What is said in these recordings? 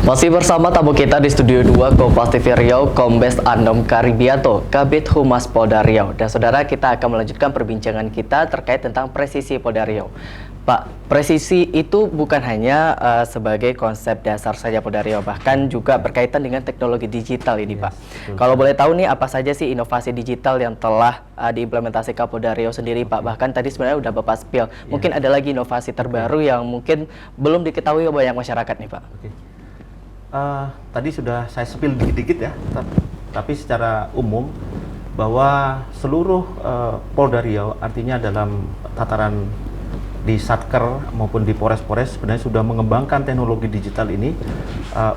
Masih bersama tamu kita di Studio 2 Kompas TV Riau, Kombes Anom Karibianto, Kabid Humas Polda Riau. Dan saudara, kita akan melanjutkan perbincangan kita terkait tentang presisi Polda Riau. Pak, presisi itu bukan hanya sebagai konsep dasar saja Polda Riau, bahkan juga berkaitan dengan teknologi digital ini, Pak. Kalau boleh tahu nih, apa saja sih inovasi digital yang telah diimplementasikan Polda Riau sendiri, Pak? Bahkan tadi sebenarnya udah Bapak spill. Mungkin ada lagi inovasi terbaru yang mungkin belum diketahui banyak masyarakat nih, Pak. Tadi sudah saya spill dikit-dikit ya, tapi secara umum bahwa seluruh Polda Riau, artinya dalam tataran di Satker maupun di Polres-Polres sebenarnya sudah mengembangkan teknologi digital ini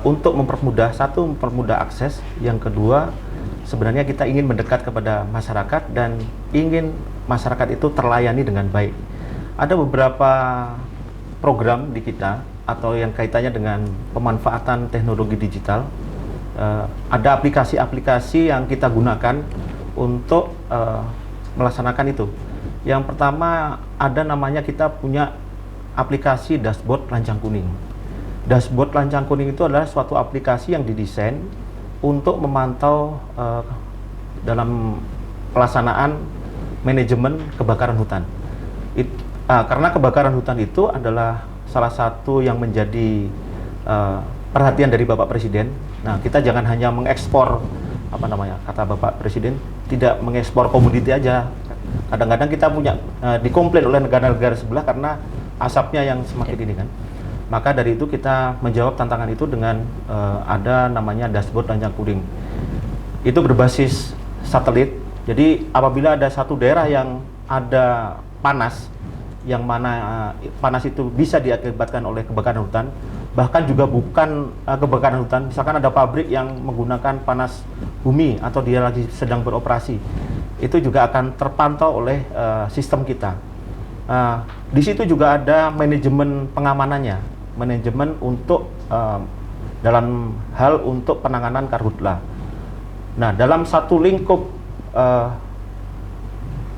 untuk mempermudah, satu, mempermudah akses, yang kedua sebenarnya kita ingin mendekat kepada masyarakat dan ingin masyarakat itu terlayani dengan baik. Ada beberapa program di kita atau yang kaitannya dengan pemanfaatan teknologi digital. Ada aplikasi-aplikasi yang kita gunakan untuk melaksanakan itu. Yang pertama, ada namanya, kita punya aplikasi dashboard lancang kuning. Dashboard lancang kuning itu adalah suatu aplikasi yang didesain untuk memantau dalam pelaksanaan manajemen kebakaran hutan. Karena kebakaran hutan itu adalah salah satu yang menjadi perhatian dari Bapak Presiden. Nah, kita jangan hanya mengekspor, kata Bapak Presiden, tidak mengekspor komoditi aja. Kadang-kadang kita punya dikomplain oleh negara-negara sebelah karena asapnya yang semakin ini kan. Maka dari itu kita menjawab tantangan itu dengan ada namanya dashboard lancang kuning. Itu berbasis satelit. Jadi apabila ada satu daerah yang ada panas, yang mana panas itu bisa diakibatkan oleh kebakaran hutan, bahkan juga bukan kebakaran hutan, misalkan ada pabrik yang menggunakan panas bumi atau dia lagi sedang beroperasi, itu juga akan terpantau oleh sistem kita. Di situ juga ada manajemen pengamanannya, manajemen untuk dalam hal untuk penanganan karhutla. Nah, dalam satu lingkup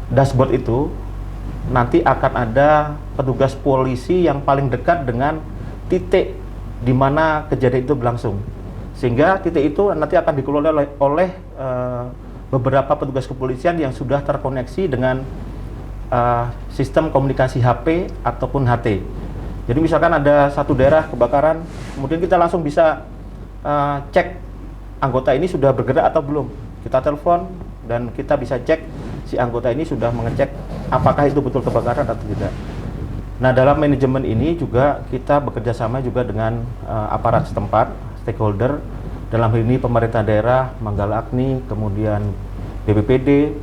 dashboard itu nanti akan ada petugas polisi yang paling dekat dengan titik di mana kejadian itu berlangsung, sehingga titik itu nanti akan dikelola oleh beberapa petugas kepolisian yang sudah terkoneksi dengan sistem komunikasi HP ataupun HT. Jadi misalkan ada satu daerah kebakaran, kemudian kita langsung bisa cek anggota ini sudah bergerak atau belum. Kita telepon dan kita bisa cek si anggota ini sudah mengecek apakah itu betul kebakaran atau tidak. Nah, dalam manajemen ini juga kita bekerja sama juga dengan aparat setempat, stakeholder, dalam hal ini pemerintah daerah, Manggala Agni, kemudian BPPD,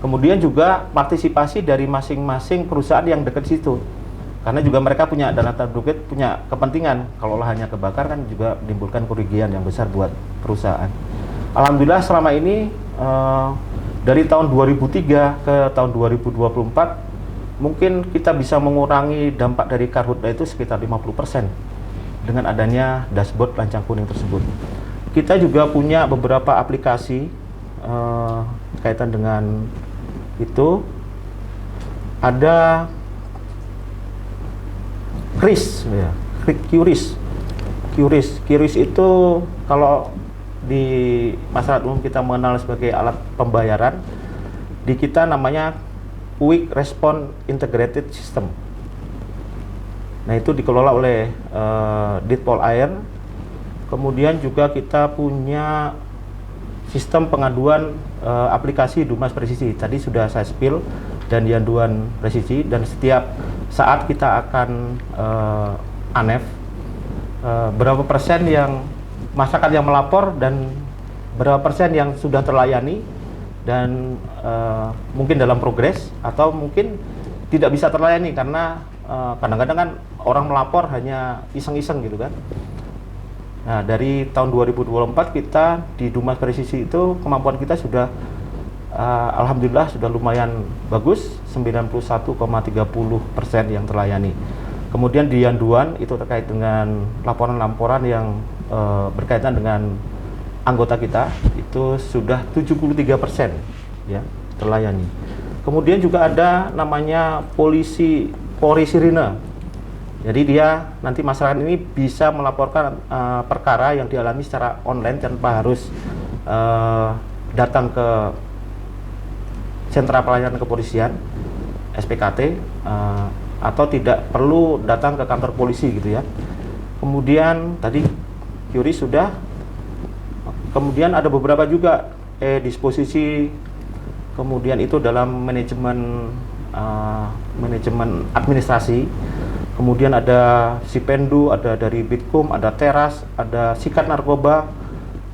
kemudian juga partisipasi dari masing-masing perusahaan yang dekat situ. Karena juga mereka punya dana target, punya kepentingan. Kalau lahannya kebakar kan juga menimbulkan kerugian yang besar buat perusahaan. Alhamdulillah selama ini dari tahun 2003 ke tahun 2024 mungkin kita bisa mengurangi dampak dari karhutla itu sekitar 50% dengan adanya dashboard lancang kuning tersebut. Kita juga punya beberapa aplikasi kaitan dengan itu. Ada QRIS, ya, QRIS itu kalau di masyarakat umum kita mengenal sebagai alat pembayaran, di kita namanya Quick Response Integrated System. Nah, itu dikelola oleh Ditpol Air. Kemudian juga kita punya sistem pengaduan aplikasi Dumas Presisi. Tadi sudah saya spill, dan Yanduan Presisi, dan setiap saat kita akan ANEF berapa persen yang masyarakat yang melapor dan berapa persen yang sudah terlayani dan mungkin dalam progres atau mungkin tidak bisa terlayani karena kadang-kadang kan orang melapor hanya iseng-iseng gitu kan. Nah, dari tahun 2024 kita di Dumas Presisi itu kemampuan kita sudah alhamdulillah sudah lumayan bagus, 91,30% yang terlayani. Kemudian di Yanduan itu terkait dengan laporan-laporan yang berkaitan dengan anggota kita itu sudah 73% ya terlayani. Kemudian juga ada namanya Polri Sirine. Jadi dia nanti masyarakat ini bisa melaporkan perkara yang dialami secara online tanpa harus datang ke sentra pelayanan kepolisian SPKT atau tidak perlu datang ke kantor polisi gitu ya. Kemudian tadi Yuri sudah, kemudian ada beberapa juga disposisi, kemudian itu dalam manajemen administrasi. Kemudian ada Sipendu, ada dari Bitkum, ada Teras, ada Sikat Narkoba,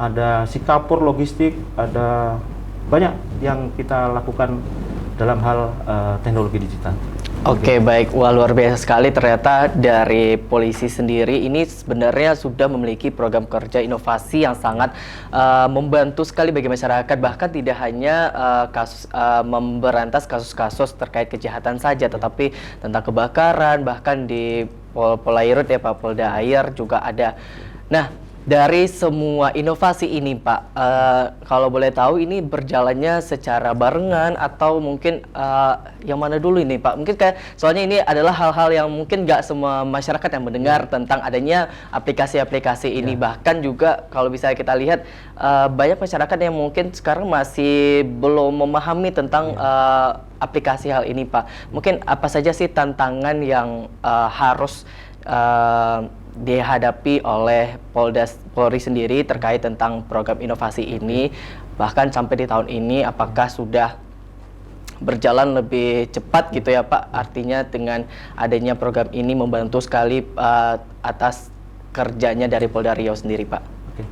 ada Sikapur Logistik, ada banyak yang kita lakukan dalam hal teknologi digital. Oke, baik. Wah, luar biasa sekali ternyata dari polisi sendiri ini sebenarnya sudah memiliki program kerja inovasi yang sangat membantu sekali bagi masyarakat, bahkan tidak hanya memberantas kasus-kasus terkait kejahatan saja, tetapi tentang kebakaran, bahkan di Polairut ya Pak, Polda Air juga ada. Nah, dari semua inovasi ini Pak, kalau boleh tahu ini berjalannya secara barengan atau mungkin yang mana dulu ini Pak? Mungkin kayak soalnya ini adalah hal-hal yang mungkin nggak semua masyarakat yang mendengar tentang adanya aplikasi-aplikasi ini. Bahkan juga kalau bisa kita lihat banyak masyarakat yang mungkin sekarang masih belum memahami tentang aplikasi hal ini Pak. Mungkin apa saja sih tantangan yang harus dihadapi oleh Polri sendiri terkait tentang program inovasi ini, bahkan sampai di tahun ini apakah sudah berjalan lebih cepat gitu ya Pak? Artinya dengan adanya program ini membantu sekali atas kerjanya dari Polda Riau sendiri Pak. Oke.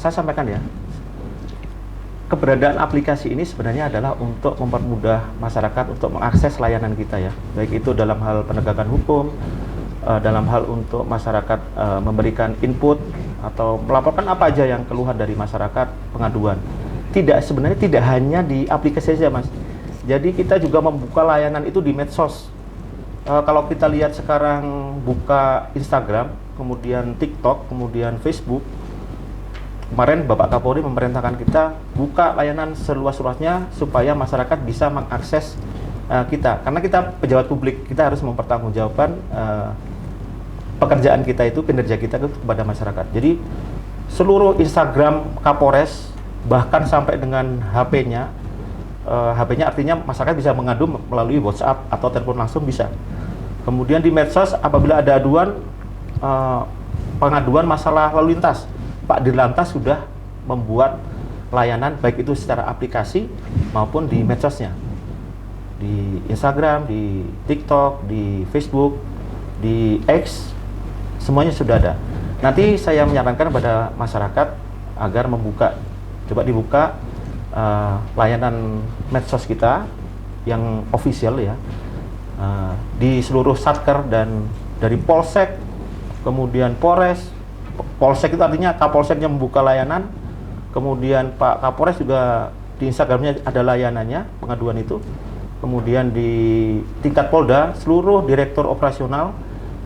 Saya sampaikan ya, keberadaan aplikasi ini sebenarnya adalah untuk mempermudah masyarakat untuk mengakses layanan kita ya, baik itu dalam hal penegakan hukum, dalam hal untuk masyarakat memberikan input atau melaporkan apa aja yang keluhan dari masyarakat, pengaduan. Sebenarnya tidak hanya di aplikasi saja Mas. Jadi kita juga membuka layanan itu di medsos. Kalau kita lihat sekarang buka Instagram, kemudian TikTok, kemudian Facebook. Kemarin Bapak Kapolri memerintahkan kita buka layanan seluas-luasnya supaya masyarakat bisa mengakses kita. Karena kita pejabat publik, kita harus mempertanggungjawabkan pekerjaan kita itu, kinerja kita kepada masyarakat. Jadi seluruh Instagram Kapolres, bahkan sampai dengan HP-nya, HP-nya artinya masyarakat bisa mengadu melalui WhatsApp atau telepon langsung bisa. Kemudian di medsos apabila ada aduan, pengaduan masalah lalu lintas, Pak Dirlantas sudah membuat layanan baik itu secara aplikasi maupun di medsosnya, di Instagram, di TikTok, di Facebook, di X, semuanya sudah ada. Nanti saya menyarankan kepada masyarakat agar coba dibuka layanan medsos kita yang official ya, di seluruh satker dan dari Polsek, kemudian Polres. Polsek itu artinya Kapolseknya membuka layanan, kemudian Pak Kapolres juga di Instagramnya ada layanannya, pengaduan itu. Kemudian di tingkat Polda, seluruh direktur operasional,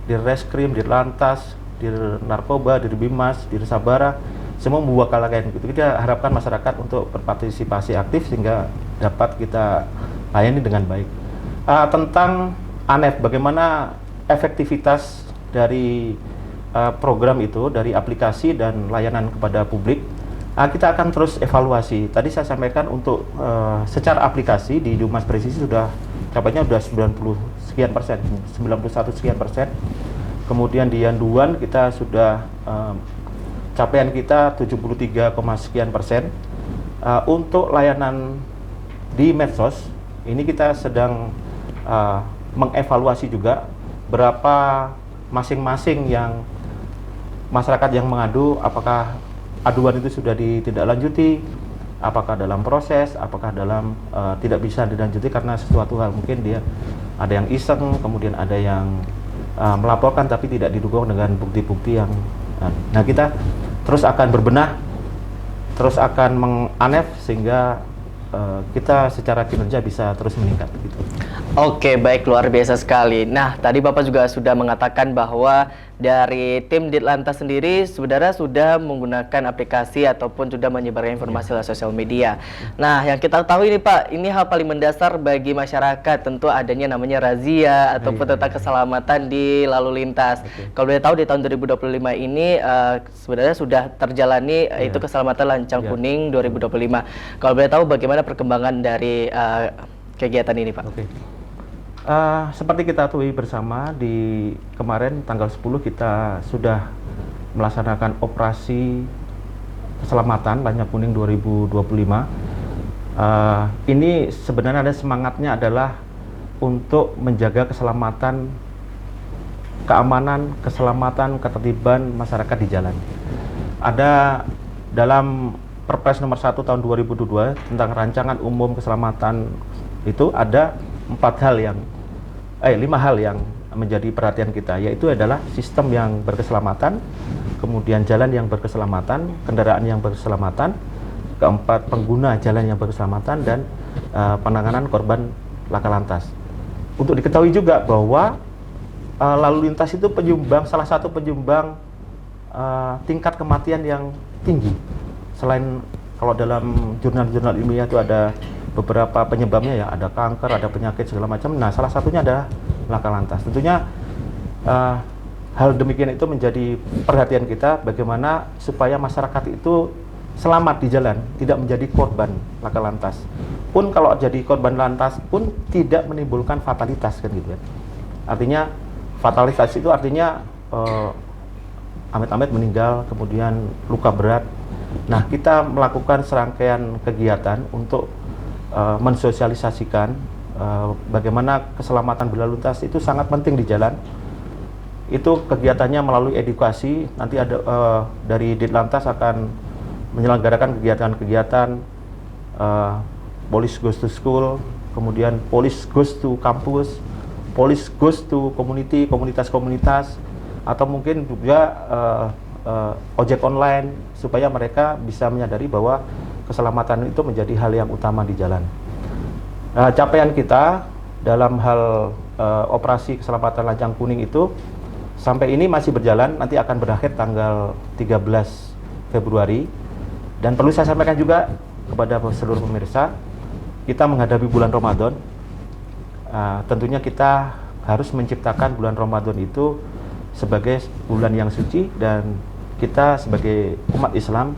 Dirreskrim, Dirlantas, Dirnarkoba, Dirbimas, Dirsabara, semua membuka layanan itu. Kita harapkan masyarakat untuk berpartisipasi aktif sehingga dapat kita layani dengan baik. Tentang ANEF, bagaimana efektivitas dari program itu, dari aplikasi dan layanan kepada publik, kita akan terus evaluasi. Tadi saya sampaikan untuk secara aplikasi di Dumas Presisi sudah capainya sudah 90 sekian persen, 91 sekian persen. Kemudian di Yanduan kita sudah capaian kita 73, sekian persen. Untuk layanan di medsos ini kita sedang mengevaluasi juga berapa masing-masing yang masyarakat yang mengadu, apakah aduan itu sudah ditindaklanjuti, apakah dalam proses, apakah dalam tidak bisa dilanjuti karena sesuatu hal, mungkin dia ada yang iseng, kemudian ada yang melaporkan tapi tidak didukung dengan bukti-bukti yang nah kita terus akan berbenah, terus akan menganef sehingga kita secara kinerja bisa terus meningkat gitu. Oke, baik, luar biasa sekali. Nah, tadi Bapak juga sudah mengatakan bahwa dari tim Ditlantas sendiri sebenarnya sudah menggunakan aplikasi ataupun sudah menyebarkan informasi lewat sosial media. Nah, yang kita tahu ini Pak, ini hal paling mendasar bagi masyarakat, tentu adanya namanya razia ataupun tentang keselamatan di lalu lintas. Kalau boleh tahu di tahun 2025 ini sebenarnya sudah terjalani itu keselamatan lancang kuning 2025. Kalau boleh tahu bagaimana perkembangan dari kegiatan ini Pak? Seperti kita ketahui bersama, di kemarin tanggal 10 kita sudah melaksanakan operasi keselamatan lancang kuning 2025. Ini sebenarnya ada semangatnya adalah untuk menjaga keselamatan, keamanan, keselamatan, ketertiban masyarakat di jalan. Ada dalam Perpres nomor 1 tahun 2022 tentang rancangan umum keselamatan itu ada 5 hal yang menjadi perhatian kita, yaitu adalah sistem yang berkeselamatan, kemudian jalan yang berkeselamatan, kendaraan yang berkeselamatan, keempat pengguna jalan yang berkeselamatan, dan penanganan korban laka lantas. Untuk diketahui juga bahwa lalu lintas itu salah satu penyumbang tingkat kematian yang tinggi. Selain kalau dalam jurnal-jurnal ilmiah itu ada beberapa penyebabnya ya, ada kanker, ada penyakit segala macam. Nah, salah satunya adalah laka lantas. Tentunya hal demikian itu menjadi perhatian kita, bagaimana supaya masyarakat itu selamat di jalan, tidak menjadi korban laka lantas. Pun kalau jadi korban lantas pun tidak menimbulkan fatalitas kan gitu ya. Artinya fatalitas itu artinya amit-amit meninggal, kemudian luka berat. Nah, kita melakukan serangkaian kegiatan untuk mensosialisasikan bagaimana keselamatan berlalu lintas itu sangat penting di jalan. Itu kegiatannya melalui edukasi. Nanti ada dari Ditlantas akan menyelenggarakan kegiatan-kegiatan Police Goes to School, kemudian Police Goes to Campus, Police Goes to Community, komunitas-komunitas, atau mungkin juga ojek online, supaya mereka bisa menyadari bahwa keselamatan itu menjadi hal yang utama di jalan. Capaian kita dalam hal operasi keselamatan lancang kuning itu sampai ini masih berjalan, nanti akan berakhir tanggal 13 Februari. Dan perlu saya sampaikan juga kepada seluruh pemirsa, kita menghadapi bulan Ramadan. Tentunya kita harus menciptakan bulan Ramadan itu sebagai bulan yang suci, dan kita sebagai umat Islam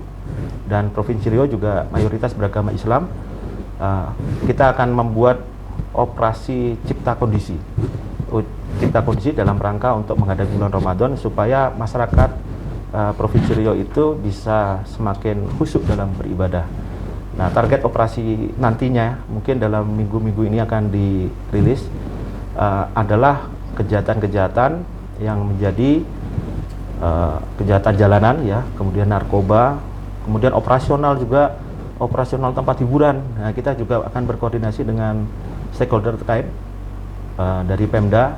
dan Provinsi Riau juga mayoritas beragama Islam, kita akan membuat operasi cipta kondisi dalam rangka untuk menghadapi bulan Ramadan, supaya masyarakat Provinsi Riau itu bisa semakin khusyuk dalam beribadah. Nah, target operasi nantinya mungkin dalam minggu-minggu ini akan dirilis adalah kejahatan-kejahatan yang menjadi kejahatan jalanan ya, kemudian narkoba, kemudian operasional juga, operasional tempat hiburan. Nah, kita juga akan berkoordinasi dengan stakeholder terkait dari Pemda.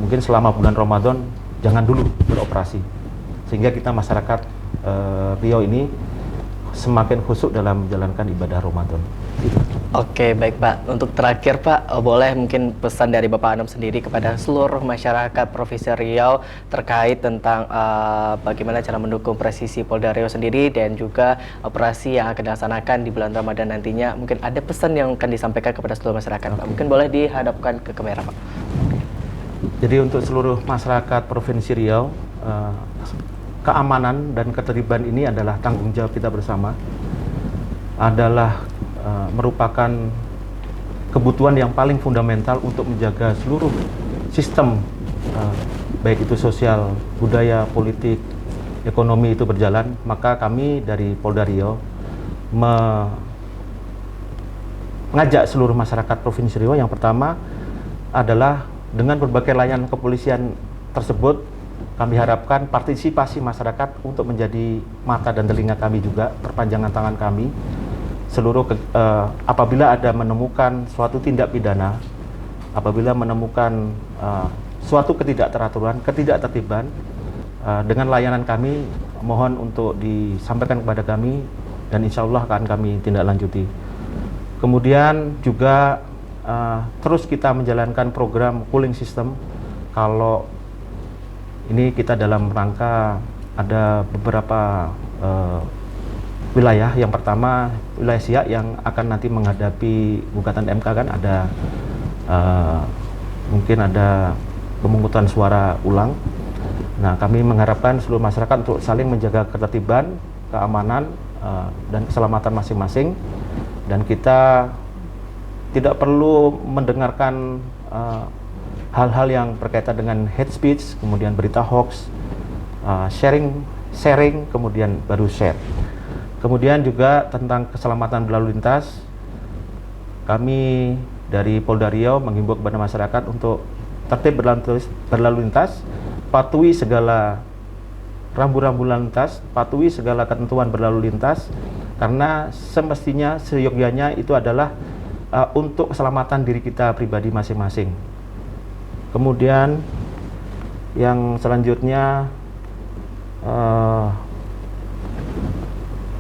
Mungkin selama bulan Ramadan jangan dulu beroperasi, sehingga kita masyarakat Riau ini semakin khusyuk dalam menjalankan ibadah Ramadan. Oke, baik Pak. Untuk terakhir Pak, boleh mungkin pesan dari Bapak Anam sendiri kepada seluruh masyarakat Provinsi Riau terkait tentang bagaimana cara mendukung presisi Polda Riau sendiri dan juga operasi yang akan dilaksanakan di bulan Ramadan nantinya. Mungkin ada pesan yang akan disampaikan kepada seluruh masyarakat Pak. Mungkin boleh dihadapkan ke kamera Pak. Jadi untuk seluruh masyarakat Provinsi Riau, keamanan dan ketertiban ini adalah tanggung jawab kita bersama, adalah merupakan kebutuhan yang paling fundamental untuk menjaga seluruh sistem, baik itu sosial, budaya, politik, ekonomi itu berjalan. Maka kami dari Polda Riau mengajak seluruh masyarakat Provinsi Riau, yang pertama adalah dengan berbagai layanan kepolisian tersebut, kami harapkan partisipasi masyarakat untuk menjadi mata dan telinga kami juga, perpanjangan tangan kami. Apabila ada menemukan suatu tindak pidana, apabila menemukan suatu ketidakteraturan, ketidaktertiban, dengan layanan kami, mohon untuk disampaikan kepada kami, dan insya Allah akan kami tindak lanjuti. Kemudian juga terus kita menjalankan program cooling system. Kalau Ini kita dalam rangka ada beberapa wilayah. Yang pertama wilayah Siak yang akan nanti menghadapi gugatan MK kan, ada mungkin ada pemungutan suara ulang. Nah, kami mengharapkan seluruh masyarakat untuk saling menjaga ketertiban, keamanan, dan keselamatan masing-masing. Dan kita tidak perlu mendengarkan hal-hal yang berkaitan dengan hate speech, kemudian berita hoax, sharing, kemudian baru share. Kemudian juga tentang keselamatan berlalu lintas, kami dari Polda Riau menghimbau kepada masyarakat untuk tertib berlalu lintas, patuhi segala rambu-rambu lalu lintas, patuhi segala ketentuan berlalu lintas, karena semestinya seyogyanya itu adalah untuk keselamatan diri kita pribadi masing-masing. Kemudian yang selanjutnya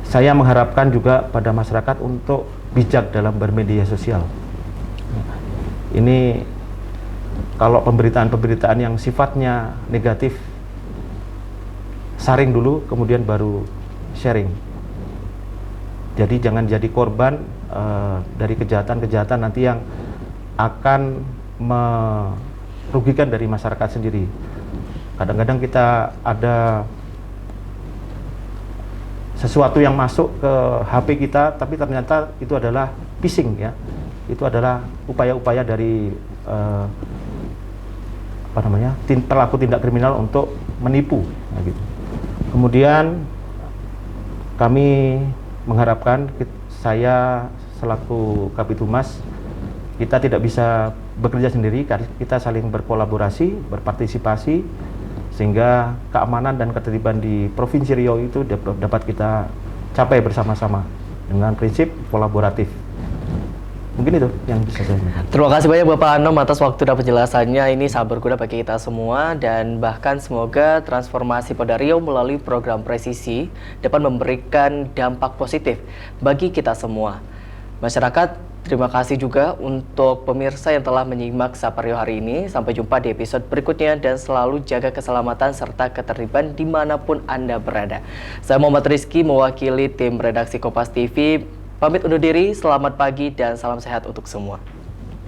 saya mengharapkan juga pada masyarakat untuk bijak dalam bermedia sosial. Ini kalau pemberitaan-pemberitaan yang sifatnya negatif, saring dulu, kemudian baru sharing. Jadi jangan jadi korban dari kejahatan-kejahatan nanti yang akan merugikan dari masyarakat sendiri. Kadang-kadang kita ada sesuatu yang masuk ke HP kita, tapi ternyata itu adalah phishing ya. Itu adalah upaya-upaya dari pelaku tindak kriminal untuk menipu. Nah, gitu. Kemudian kami mengharapkan, saya selaku Kabid Humas, kita tidak bisa bekerja sendiri, kita saling berkolaborasi, berpartisipasi, sehingga keamanan dan ketertiban di Provinsi Riau itu dapat kita capai bersama-sama dengan prinsip kolaboratif. Mungkin itu yang bisa saya sampaikan. Terima kasih banyak Bapak Anom atas waktu dan penjelasannya. Ini sangat berguna bagi kita semua, dan bahkan semoga transformasi Polda Riau melalui program presisi dapat memberikan dampak positif bagi kita semua. Masyarakat, terima kasih juga untuk pemirsa yang telah menyimak Sapa Riau hari ini. Sampai jumpa di episode berikutnya, dan selalu jaga keselamatan serta ketertiban dimanapun Anda berada. Saya Muhammad Rizky mewakili tim redaksi Kompas TV. Pamit undur diri, selamat pagi dan salam sehat untuk semua.